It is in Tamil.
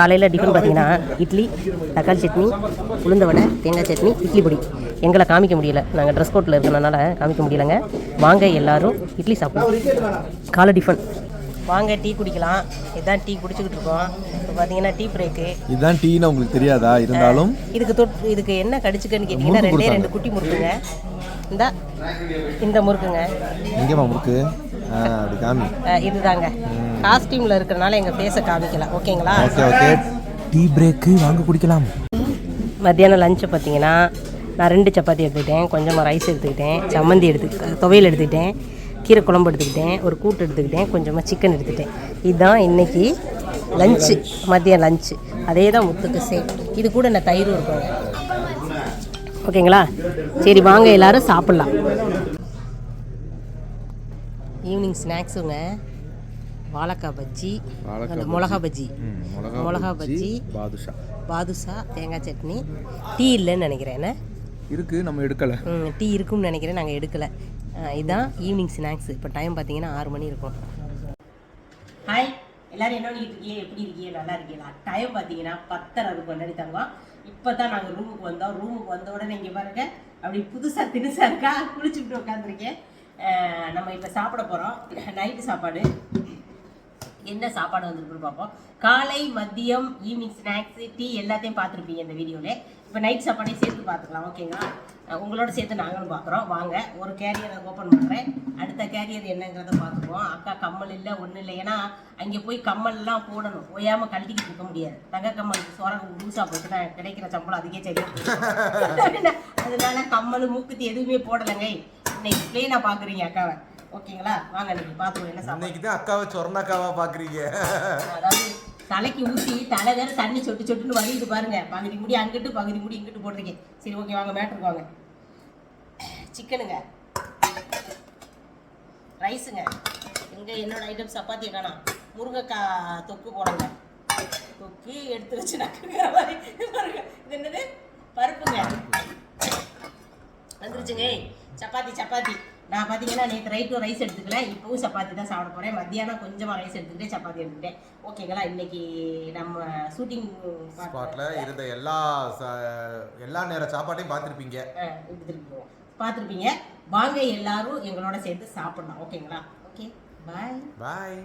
காலையில் டிஃபன் பார்த்தீங்கன்னா இட்லி, தக்காளி சட்னி, உளுந்த வடை, தேங்காய் சட்னி, இட்லி பொடி. எங்களை காமிக்க முடியல, நாங்கள் ட்ரெஸ் கோட்டில் இருக்கிறனால காமிக்க முடியலைங்க. வாங்க எல்லாரும் இட்லி சாப்பிடுவோம். காலை டிஃபன் வாங்க, டீ குடிக்கலாம். இதுதான் டீ குடிச்சுக்கிட்டு இருக்கோம். இப்போ பார்த்தீங்கன்னா டீ பிரேக்கு. இதுதான் டீன்னு உங்களுக்கு தெரியாதா? இருந்தாலும் இதுக்கு என்ன கடிச்சுக்கன்னு கேட்டிங்கன்னா 2 குட்டி முறுக்குங்க. இந்த முறுக்குங்க. எங்கேம்மா முறுக்கு? அப்படி காமி. இதுதாங்க காஸ்டியூமில் இருக்கிறனால எங்கள் ஃபேஸை காமிக்கலாம். ஓகேங்களா? ஓகே. டீ பிரேக்கு வாங்க குடிக்கலாம். மத்தியானம் லஞ்சை பார்த்தீங்கன்னா நான் 2 சப்பாத்தி எடுத்துக்கிட்டேன், கொஞ்சமாக ரைஸ் எடுத்துக்கிட்டேன், சம்மந்தி துவையல் எடுத்துக்கிட்டேன், கீரை குழம்பு எடுத்துக்கிட்டேன், ஒரு கூட்டு எடுத்துக்கிட்டேன், கொஞ்சமாக சிக்கன் எடுத்துக்கிட்டேன். இதுதான் இன்றைக்கி லஞ்சு, மதியம் லஞ்சு. அதே தான் முத்துக்கு சேம். இது கூட நான் தயிரும் இருப்பாங்க. ஓகேங்களா? சரி வாங்க எல்லோரும் சாப்பிட்லாம். ஈவினிங் ஸ்நாக்ஸுங்க. வாழைக்காய் பஜ்ஜி, மிளகா பஜ்ஜி, பாதுஷா, தேங்காய் சட்னி. டீ இல்லைன்னு நினைக்கிறேன். என்ன இருக்குது? நம்ம எடுக்கலை. டீ இருக்குன்னு நினைக்கிறேன், நாங்கள் எடுக்கலை. இதுதான் ஈவினிங் ஸ்நாக்ஸ். இப்போ டைம் பார்த்தீங்கன்னா 6 மணி இருக்கும். ஹாய் எல்லோரும், என்ன பண்ணிட்டு இருக்கீங்க? எப்படி இருக்கீங்க? நல்லா இருக்கீங்களா? டைம் பார்த்தீங்கன்னா 10:30 இருக்கும். கொண்டாடி தங்கம். இப்போ தான் நாங்கள் ரூமுக்கு வந்தோம். ரூமுக்கு வந்த உடனே இங்கே பாருங்க, அப்படி புதுசாக தினுசாக இருக்கா, குளிச்சுக்கிட்டு உட்காந்துருக்கேன். நம்ம இப்போ சாப்பிட போகிறோம். நைட்டு சாப்பாடு என்ன சாப்பாடு வந்துருக்குன்னு பார்ப்போம். காலை, மதியம், ஈவினிங் ஸ்நாக்ஸு, டீ எல்லாத்தையும் பார்த்துருப்பீங்க இந்த வீடியோவில். இப்போ நைட் சாப்பாடையும் சேர்த்து பார்த்துக்கலாம். ஓகேங்களா? உங்களோட சேர்த்து நாங்களும் பார்க்குறோம். வாங்க, ஒரு கேரியரை ஓப்பன் பண்ணுறேன். அடுத்த கேரியர் என்னங்கிறத பார்த்துக்குவோம். அக்கா கம்மல் இல்லை, ஒன்றும் இல்லை. ஏன்னா அங்கே போய் கம்மல்லாம் போடணும், ஓயாமல் கழட்டிக்கிட்டு இருக்க முடியாது. தங்க கம்மலுக்கு சோரம் லூஸாக போச்சுன்னா கிடைக்கிற சம்பளம் அதுக்கே சரியாக அதனால கம்மல், மூக்குத்தி எதுவுமே போடலைங்க. இன்னைக்கு பிளேனாக பார்க்குறீங்க அக்காவை. ஓகேங்களா? வாங்க இன்னைக்கு பார்த்துருவோம் என்ன சாப்பிடுவோம். இன்னைக்கு தான் அக்காவை சொர்ணாக்காவா பார்க்குறீங்க. அதாவது தலைக்கு ஊற்றி தலை வேறு தண்ணி சொட்டு சொட்டுன்னு வலிட்டு பாருங்க. பகுதி முடி அங்கிட்டு, பகுதி முடி இங்கிட்டு போட்டிருக்கேன். சரி ஓகே, வாங்க மேட்ருக்கு வாங்க. சிக்கனுங்க, ரைஸுங்க. இங்கே என்னோட ஐட்டம் சப்பாத்தியை காணோம். முருங்கைக்காய் தொக்கு போடுங்க. தொக்கு எடுத்து வச்சு நக்குங்கிற மாதிரி பாருங்க. இது என்னது? பருப்புங்க வந்துருச்சுங்க. சப்பாத்தி நான் பார்த்தீங்கன்னா நேற்று ரைட்டும் ரைஸ் எடுத்துக்கல, இப்போவும் சப்பாத்தி தான் சாப்பிட போகிறேன். மத்தியானம் கொஞ்சமாக ரைஸ் எடுத்துக்கிட்டே சப்பாத்தி எடுத்துக்கிட்டேன். ஓகேங்களா? இன்றைக்கி நம்ம ஷூட்டிங் ஸ்பாட்டில் இருந்த எல்லா நேர சாப்பாட்டையும் பார்த்துருப்பீங்க. வாங்க எல்லாரும் எங்களோட சேர்த்து சாப்பிடலாம். ஓகேங்களா? ஓகே, பாய்.